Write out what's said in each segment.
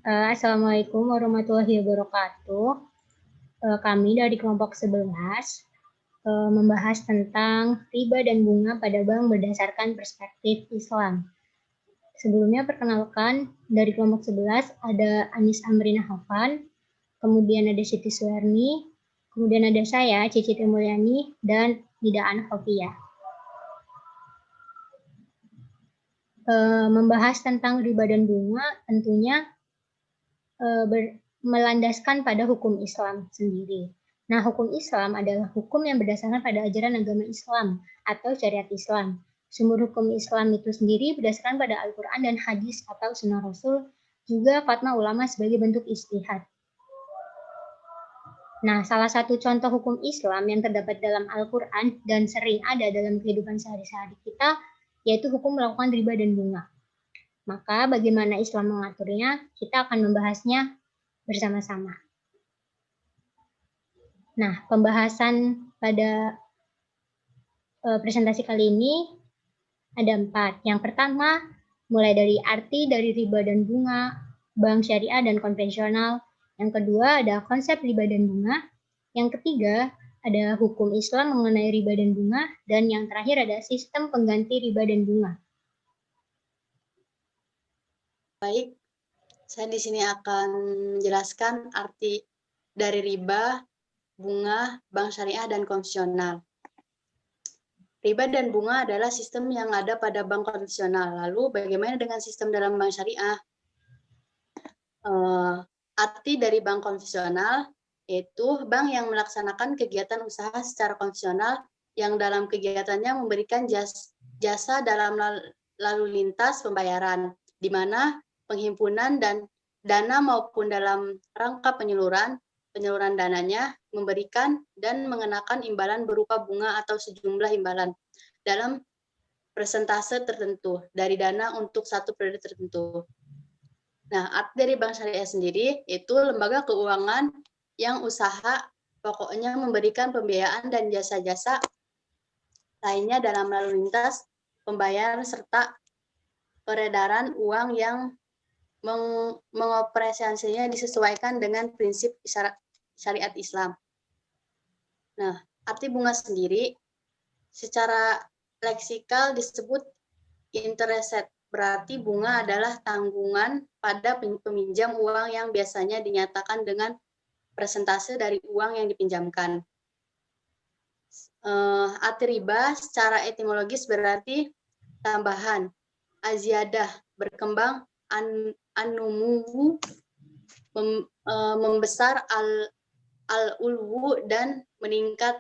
Assalamualaikum warahmatullahi wabarakatuh. Kami dari kelompok 11 membahas tentang riba dan bunga pada bank berdasarkan perspektif Islam. Sebelumnya perkenalkan, dari kelompok 11 ada Anis Amrina Hafan, kemudian ada Siti Suwarni, kemudian ada saya, Cici Mulyani, dan Nida Anhofiyah. Membahas tentang riba dan bunga tentunya melandaskan pada hukum Islam sendiri. Nah, hukum Islam adalah hukum yang berdasarkan pada ajaran agama Islam atau syariat Islam. Sumber hukum Islam itu sendiri berdasarkan pada Al-Quran dan hadis atau sunnah Rasul, juga fatwa ulama sebagai bentuk ijtihad. Nah, salah satu contoh hukum Islam yang terdapat dalam Al-Quran dan sering ada dalam kehidupan sehari-hari kita, yaitu hukum melakukan riba dan bunga. Maka bagaimana Islam mengaturnya, kita akan membahasnya bersama-sama. Nah, pembahasan pada presentasi kali ini ada 4. Yang pertama, mulai dari arti dari riba dan bunga, bank syariah dan konvensional. Yang kedua, ada konsep riba dan bunga. Yang ketiga, ada hukum Islam mengenai riba dan bunga. Dan yang terakhir ada sistem pengganti riba dan bunga. Baik, saya di sini akan menjelaskan arti dari riba, bunga, bank syariah, dan konvensional. Riba dan bunga adalah sistem yang ada pada bank konvensional. Lalu bagaimana dengan sistem dalam bank syariah? Arti dari bank konvensional yaitu bank yang melaksanakan kegiatan usaha secara konvensional yang dalam kegiatannya memberikan jasa dalam lalu lintas pembayaran, di mana penghimpunan dan dana maupun dalam rangka penyaluran dananya memberikan dan mengenakan imbalan berupa bunga atau sejumlah imbalan dalam persentase tertentu dari dana untuk satu periode tertentu. Nah, arti dari bank syariah sendiri itu lembaga keuangan yang usaha pokoknya memberikan pembiayaan dan jasa-jasa lainnya dalam lalu lintas pembayaran serta peredaran uang yang mengoperasikannya disesuaikan dengan prinsip syariat Islam. Nah, arti bunga sendiri secara leksikal disebut interest rate, berarti bunga adalah tanggungan pada peminjam uang yang biasanya dinyatakan dengan persentase dari uang yang dipinjamkan. Arti riba secara etimologis berarti tambahan, aziyadah, berkembang, an-numuwu, membesar, al-ulwu, dan meningkat,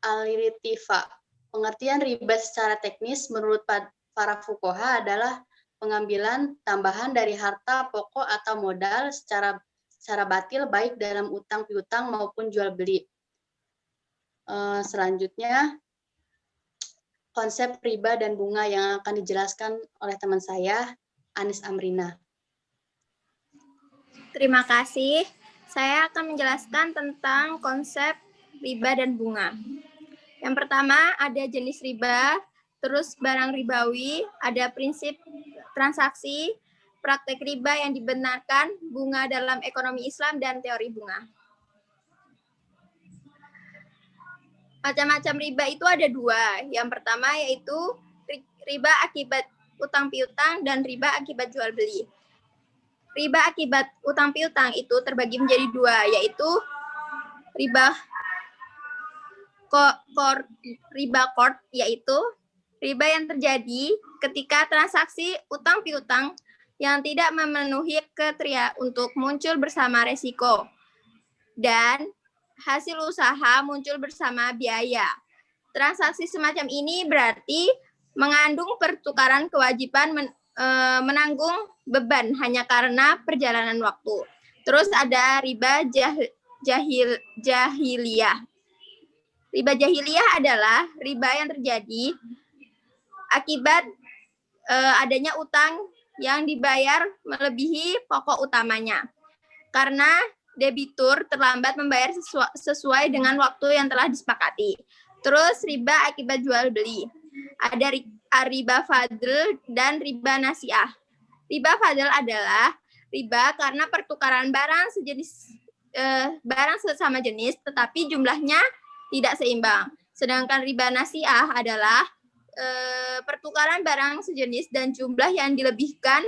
al-irtifa. Pengertian riba secara teknis menurut para fuqaha adalah pengambilan tambahan dari harta pokok atau modal secara batil baik dalam utang piutang maupun jual beli. Selanjutnya konsep riba dan bunga yang akan dijelaskan oleh teman saya, Anis Amrina. Terima kasih. Saya akan menjelaskan tentang konsep riba dan bunga. Yang pertama ada jenis riba, terus barang ribawi, ada prinsip transaksi, praktek riba yang dibenarkan, bunga dalam ekonomi Islam, dan teori bunga. Macam-macam riba itu ada 2. Yang pertama yaitu riba akibat utang piutang dan riba akibat jual beli. Riba akibat utang piutang itu terbagi menjadi 2, yaitu riba qard, yaitu riba yang terjadi ketika transaksi utang piutang yang tidak memenuhi kriteria untuk muncul bersama resiko dan hasil usaha muncul bersama biaya. Transaksi semacam ini berarti mengandung pertukaran kewajiban menanggung beban hanya karena perjalanan waktu. Terus ada riba jahiliyah. Riba jahiliyah adalah riba yang terjadi akibat adanya utang yang dibayar melebihi pokok utamanya. Karena debitur terlambat membayar sesuai dengan waktu yang telah disepakati. Terus riba akibat jual beli. Ada riba fadl dan riba nasiah. Riba fadl adalah riba karena pertukaran barang sesama jenis tetapi jumlahnya tidak seimbang. Sedangkan riba nasi'ah adalah pertukaran barang sejenis dan jumlah yang dilebihkan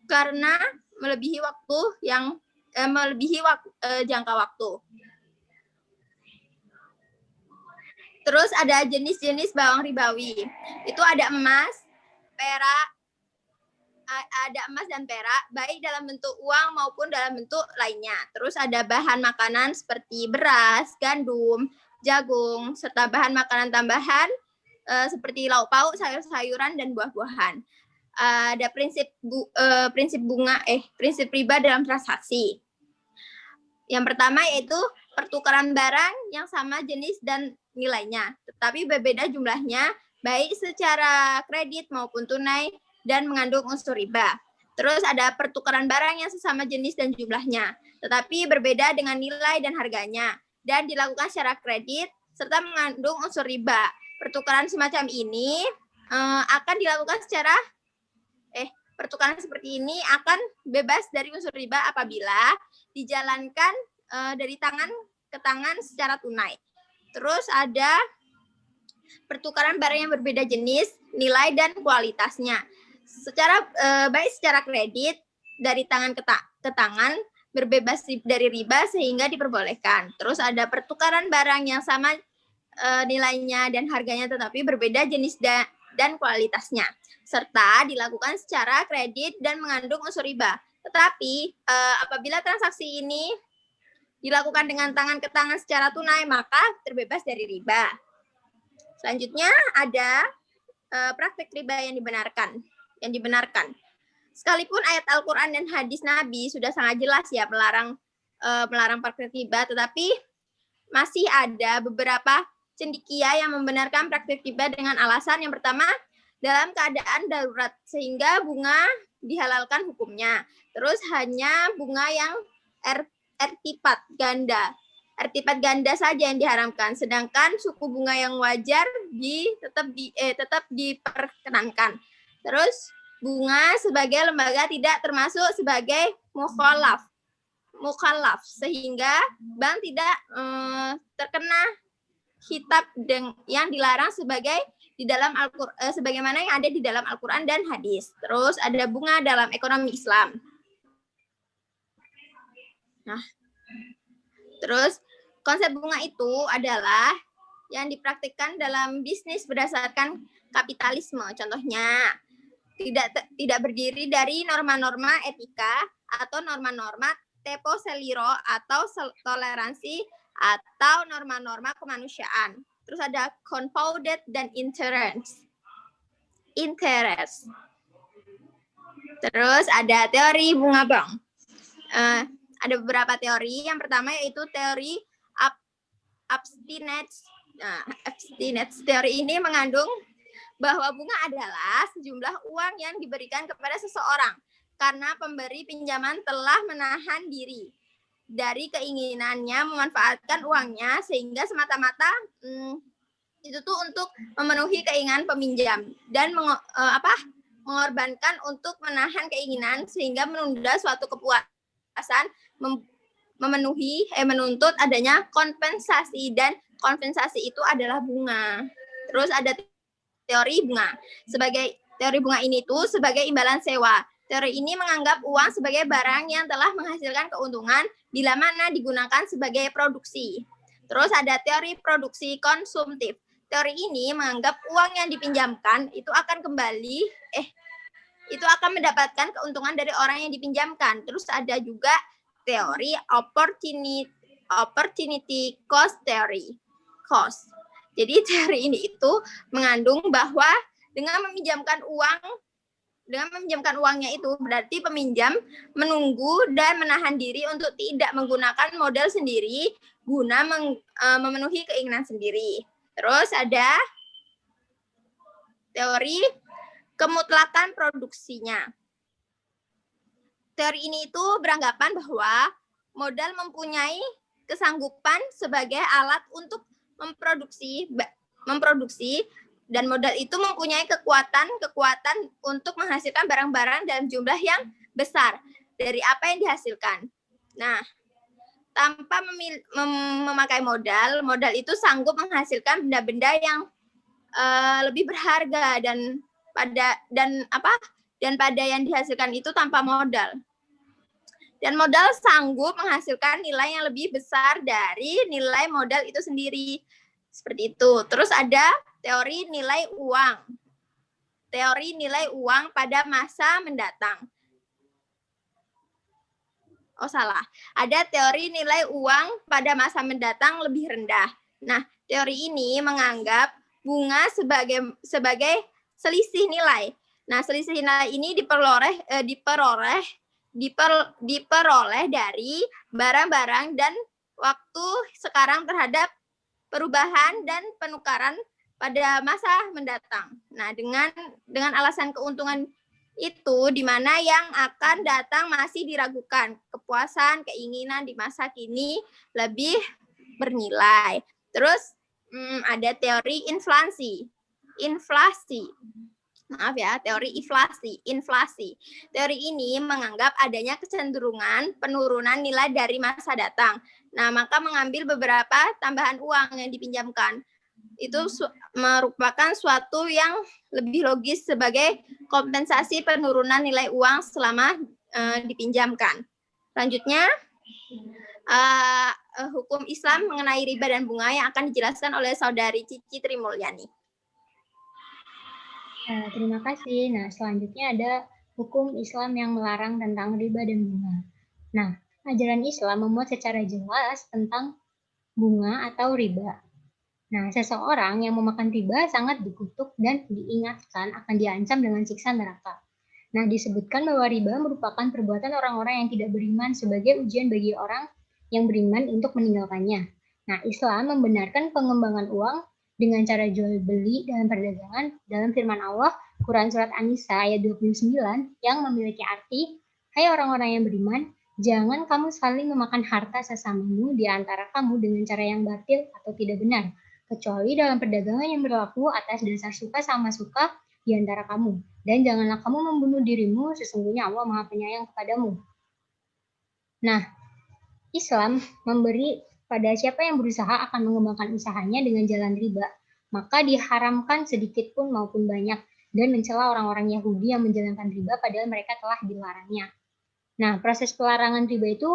karena melebihi jangka waktu. Terus ada jenis-jenis bawang ribawi. Itu ada emas, perak, dan perak, baik dalam bentuk uang maupun dalam bentuk lainnya. Terus ada bahan makanan seperti beras, gandum, jagung, serta bahan makanan tambahan seperti lauk pauk, sayur-sayuran, dan buah-buahan. Ada prinsip riba dalam transaksi. Yang pertama yaitu pertukaran barang yang sama jenis dan nilainya, tetapi berbeda jumlahnya, baik secara kredit maupun tunai, dan mengandung unsur riba. Terus ada pertukaran barang yang sesama jenis dan jumlahnya, tetapi berbeda dengan nilai dan harganya, dan dilakukan secara kredit, serta mengandung unsur riba. Pertukaran semacam ini akan dilakukan pertukaran seperti ini akan bebas dari unsur riba apabila dijalankan dari tangan ke tangan secara tunai. Terus ada pertukaran barang yang berbeda jenis, nilai, dan kualitasnya. Baik secara kredit dari tangan ke tangan, berbebas dari riba sehingga diperbolehkan. Terus ada pertukaran barang yang sama nilainya dan harganya tetapi berbeda jenis dan kualitasnya, serta dilakukan secara kredit dan mengandung unsur riba. Tetapi apabila transaksi ini dilakukan dengan tangan ke tangan secara tunai, maka terbebas dari riba. Selanjutnya ada praktik riba yang dibenarkan. Sekalipun ayat Al-Quran dan hadis Nabi sudah sangat jelas ya melarang praktik riba, tetapi masih ada beberapa cendekia yang membenarkan praktik riba dengan alasan yang pertama, dalam keadaan darurat sehingga bunga dihalalkan hukumnya. Terus hanya bunga yang ertipat ganda saja yang diharamkan, sedangkan suku bunga yang wajar tetap diperkenankan. Terus bunga sebagai lembaga tidak termasuk sebagai mukallaf sehingga bank tidak terkena kitab yang dilarang sebagaimana yang ada di dalam Al-Quran dan hadis. Terus ada bunga dalam ekonomi Islam. Nah, terus konsep bunga itu adalah yang dipraktikkan dalam bisnis berdasarkan kapitalisme. Contohnya, tidak berdiri dari norma-norma etika atau norma-norma tempo seliro atau toleransi atau norma-norma kemanusiaan. Terus ada confounded dan interest. Terus ada teori bunga bank. Ada beberapa teori. Yang pertama yaitu teori abstinence. Abstinence teori ini mengandung bahwa bunga adalah sejumlah uang yang diberikan kepada seseorang karena pemberi pinjaman telah menahan diri dari keinginannya memanfaatkan uangnya sehingga semata-mata itu tuh untuk memenuhi keinginan peminjam dan mengorbankan untuk menahan keinginan sehingga menunda suatu kepuasan menuntut adanya kompensasi dan kompensasi itu adalah bunga. Terus ada teori bunga. Teori bunga ini tuh sebagai imbalan sewa. Teori ini menganggap uang sebagai barang yang telah menghasilkan keuntungan bila mana digunakan sebagai produksi. Terus ada teori produksi konsumtif. Teori ini menganggap uang yang dipinjamkan itu akan mendapatkan keuntungan dari orang yang dipinjamkan. Terus ada juga teori opportunity cost theory. Jadi teori ini itu mengandung bahwa dengan meminjamkan uangnya itu berarti peminjam menunggu dan menahan diri untuk tidak menggunakan modal sendiri guna memenuhi keinginan sendiri. Terus ada teori kemutlakan produksinya. Teori ini itu beranggapan bahwa modal mempunyai kesanggupan sebagai alat untuk memproduksi dan modal itu mempunyai kekuatan untuk menghasilkan barang-barang dalam jumlah yang besar. dari apa yang dihasilkan. Nah, tanpa memakai modal, modal itu sanggup menghasilkan benda-benda yang lebih berharga dan pada yang dihasilkan itu tanpa modal. Dan modal sanggup menghasilkan nilai yang lebih besar dari nilai modal itu sendiri. Seperti itu. Terus ada teori nilai uang. Teori nilai uang pada masa mendatang. Oh, salah. Ada teori nilai uang pada masa mendatang lebih rendah. Nah, teori ini menganggap bunga sebagai selisih nilai. Nah, selisih nilai ini diperoleh dari barang-barang dan waktu sekarang terhadap perubahan dan penukaran pada masa mendatang. Nah, dengan alasan keuntungan itu di mana yang akan datang masih diragukan. Kepuasan, keinginan di masa kini lebih bernilai. Terus ada teori inflasi. Maaf ya, teori inflasi. Teori ini menganggap adanya kecenderungan penurunan nilai dari masa datang. Nah, maka mengambil beberapa tambahan uang yang dipinjamkan. Itu merupakan suatu yang lebih logis sebagai kompensasi penurunan nilai uang selama dipinjamkan. Selanjutnya, hukum Islam mengenai riba dan bunga yang akan dijelaskan oleh Saudari Cici Trimulyani. Terima kasih. Nah, selanjutnya ada hukum Islam yang melarang tentang riba dan bunga. Nah, ajaran Islam memuat secara jelas tentang bunga atau riba. Nah, seseorang yang memakan riba sangat dikutuk dan diingatkan akan diancam dengan siksa neraka. Nah, disebutkan bahwa riba merupakan perbuatan orang-orang yang tidak beriman sebagai ujian bagi orang yang beriman untuk meninggalkannya. Nah, Islam membenarkan pengembangan uang dengan cara jual beli dalam perdagangan dalam firman Allah, Quran Surat An-Nisa ayat 29 yang memiliki arti, hai orang-orang yang beriman, jangan kamu saling memakan harta sesamamu di antara kamu dengan cara yang batil atau tidak benar, kecuali dalam perdagangan yang berlaku atas dasar suka sama suka di antara kamu. Dan janganlah kamu membunuh dirimu, sesungguhnya Allah Maha Penyayang kepadamu. Nah, Islam memberi pada siapa yang berusaha akan mengembangkan usahanya dengan jalan riba, maka diharamkan sedikit pun maupun banyak, dan mencela orang-orang Yahudi yang menjalankan riba padahal mereka telah dilarangnya. Nah, proses pelarangan riba itu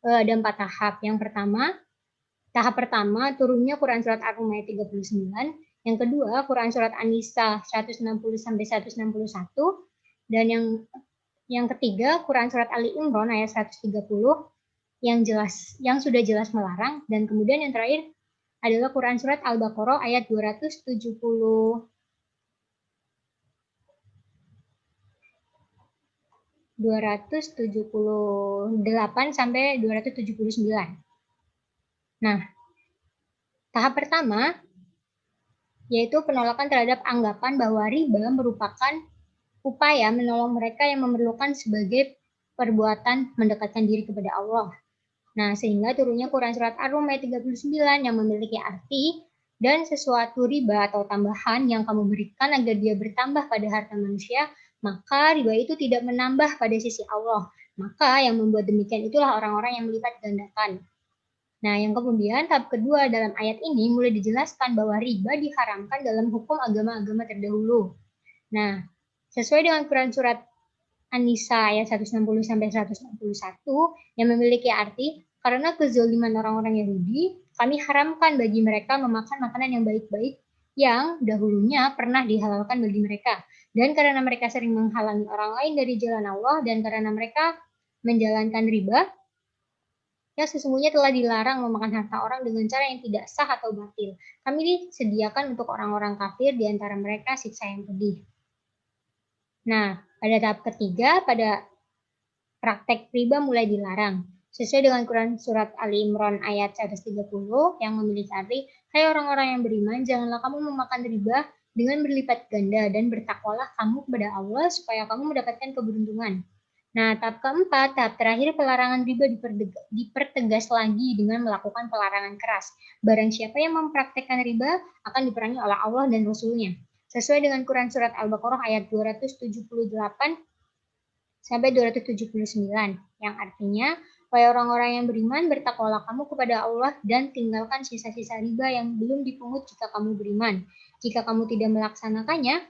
ada 4 tahap. Yang pertama, tahap pertama turunnya Quran Surat Ar-Rum ayat 39, yang kedua Quran Surat An-Nisa 160-161, dan yang ketiga Quran Surat Ali Imran ayat 130 yang sudah jelas melarang, dan kemudian yang terakhir adalah Quran Surat Al-Baqarah ayat 278 sampai 279. Nah, tahap pertama yaitu penolakan terhadap anggapan bahwa riba merupakan upaya menolong mereka yang memerlukan sebagai perbuatan mendekatkan diri kepada Allah. Nah, sehingga turunnya Quran Surat Ar-Rum ayat 39 yang memiliki arti, dan sesuatu riba atau tambahan yang kamu berikan agar dia bertambah pada harta manusia, maka riba itu tidak menambah pada sisi Allah. Maka yang membuat demikian itulah orang-orang yang melipat gandakan. Nah, yang kemudian tahap kedua dalam ayat ini mulai dijelaskan bahwa riba diharamkan dalam hukum agama-agama terdahulu. Nah, sesuai dengan Quran Surat An-Nisa ayat 160-161 yang memiliki arti, karena kezaliman orang-orang Yahudi, kami haramkan bagi mereka memakan makanan yang baik-baik yang dahulunya pernah dihalalkan bagi mereka. Dan karena mereka sering menghalangi orang lain dari jalan Allah, dan karena mereka menjalankan riba, yang sesungguhnya telah dilarang memakan harta orang dengan cara yang tidak sah atau batil. Kami disediakan untuk orang-orang kafir di antara mereka siksa yang pedih. Nah, pada tahap ketiga, pada praktek riba mulai dilarang. Sesuai dengan Quran Surat Ali Imran ayat 130 yang memiliki arti, hai orang-orang yang beriman, janganlah kamu memakan riba dengan berlipat ganda, dan bertakwalah kamu kepada Allah supaya kamu mendapatkan keberuntungan. Nah, tahap keempat, tahap terakhir pelarangan riba dipertegas lagi dengan melakukan pelarangan keras. Barang siapa yang mempraktekkan riba akan diperangi oleh Allah dan Rasul-Nya. Sesuai dengan Quran Surat Al-Baqarah ayat 278, sampai 279, yang artinya, wahai orang-orang yang beriman, bertakwalah kamu kepada Allah dan tinggalkan sisa-sisa riba yang belum dipungut jika kamu beriman. Jika kamu tidak melaksanakannya,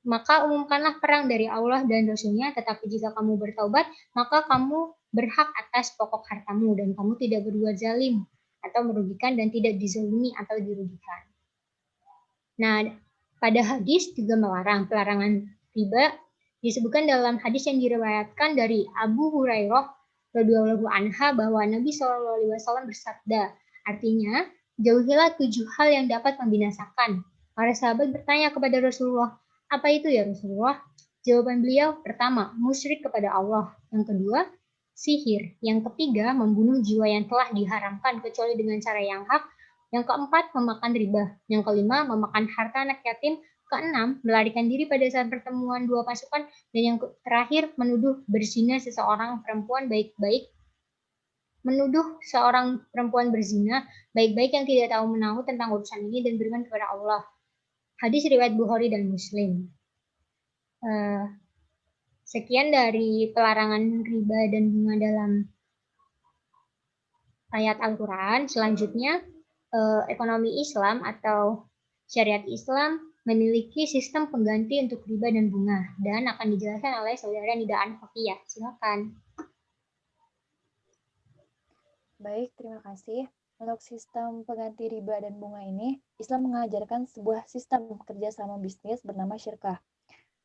maka umumkanlah perang dari Allah dan Rasul-Nya, tetapi jika kamu bertaubat, maka kamu berhak atas pokok hartamu dan kamu tidak berbuat zalim atau merugikan dan tidak dizalimi atau dirugikan. Nah, pada hadis juga melarang pelarangan riba disebutkan dalam hadis yang diriwayatkan dari Abu Hurairah radhiyallahu anha bahwa Nabi SAW bersabda, artinya jauhilah 7 hal yang dapat membinasakan. Para sahabat bertanya kepada Rasulullah, apa itu ya Rasulullah? Jawaban beliau, pertama, musyrik kepada Allah. Yang kedua, sihir. Yang ketiga, membunuh jiwa yang telah diharamkan kecuali dengan cara yang hak. Yang keempat, memakan riba. Yang kelima, memakan harta anak yatim. Keenam, melarikan diri pada saat pertemuan dua pasukan. Dan yang terakhir, menuduh berzina seseorang perempuan baik-baik. Menuduh seorang perempuan berzina baik-baik yang tidak tahu menahu tentang urusan ini dan beriman kepada Allah. Hadis riwayat Bukhari dan Muslim. Sekian dari pelarangan riba dan bunga dalam ayat Al-Quran. Selanjutnya, ekonomi Islam atau syariat Islam memiliki sistem pengganti untuk riba dan bunga dan akan dijelaskan oleh saudara Nida Anfaqiyah. Silakan. Baik, terima kasih. Untuk sistem pengganti riba dan bunga ini, Islam mengajarkan sebuah sistem kerjasama bisnis bernama syirkah.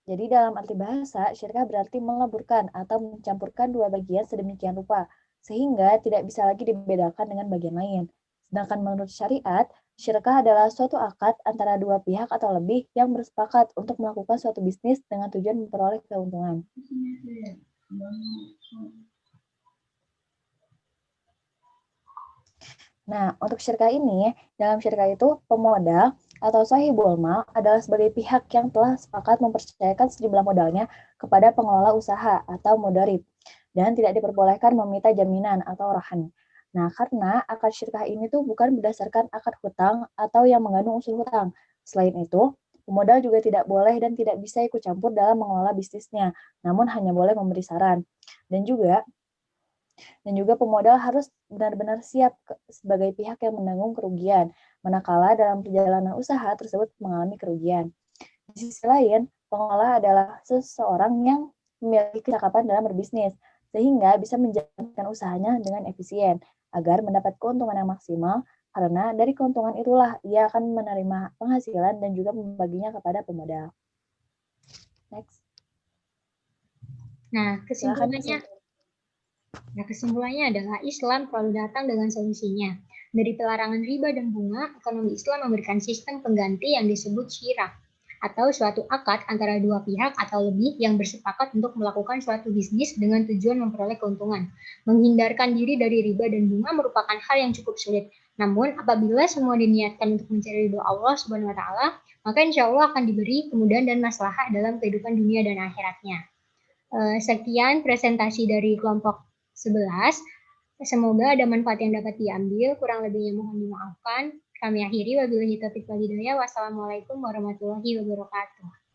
Jadi dalam arti bahasa, syirkah berarti meleburkan atau mencampurkan dua bagian sedemikian rupa, sehingga tidak bisa lagi dibedakan dengan bagian lain. Sedangkan menurut syariat, syirkah adalah suatu akad antara dua pihak atau lebih yang bersepakat untuk melakukan suatu bisnis dengan tujuan memperoleh keuntungan. Nah, untuk syirkah ini, dalam syirkah itu pemodal atau sahibul mal adalah sebagai pihak yang telah sepakat mempercayakan sejumlah modalnya kepada pengelola usaha atau mudharib dan tidak diperbolehkan meminta jaminan atau rahan. Nah, karena akad syirkah ini tuh bukan berdasarkan akad hutang atau yang mengandung unsur hutang. Selain itu, pemodal juga tidak boleh dan tidak bisa ikut campur dalam mengelola bisnisnya, namun hanya boleh memberi saran. Dan juga pemodal harus benar-benar siap sebagai pihak yang menanggung kerugian, manakala dalam perjalanan usaha tersebut mengalami kerugian. Di sisi lain, pengelola adalah seseorang yang memiliki kecakapan dalam berbisnis, sehingga bisa menjalankan usahanya dengan efisien, agar mendapat keuntungan yang maksimal, karena dari keuntungan itulah ia akan menerima penghasilan dan juga membaginya kepada pemodal. Next. Nah, kesimpulannya adalah Islam selalu datang dengan solusinya. Dari pelarangan riba dan bunga, ekonomi Islam memberikan sistem pengganti yang disebut syirah, atau suatu akad antara dua pihak atau lebih yang bersepakat untuk melakukan suatu bisnis dengan tujuan memperoleh keuntungan. Menghindarkan diri dari riba dan bunga merupakan hal yang cukup sulit. Namun, apabila semua diniatkan untuk mencari ridho Allah Subhanahu wa Ta'ala, maka insya Allah akan diberi kemudahan dan maslahah dalam kehidupan dunia dan akhiratnya. Sekian presentasi dari kelompok 11. Semoga ada manfaat yang dapat diambil. Kurang lebihnya mohon dimaafkan. Kami akhiri. Wabillahi taufiq wal hidayah. Wassalamualaikum warahmatullahi wabarakatuh.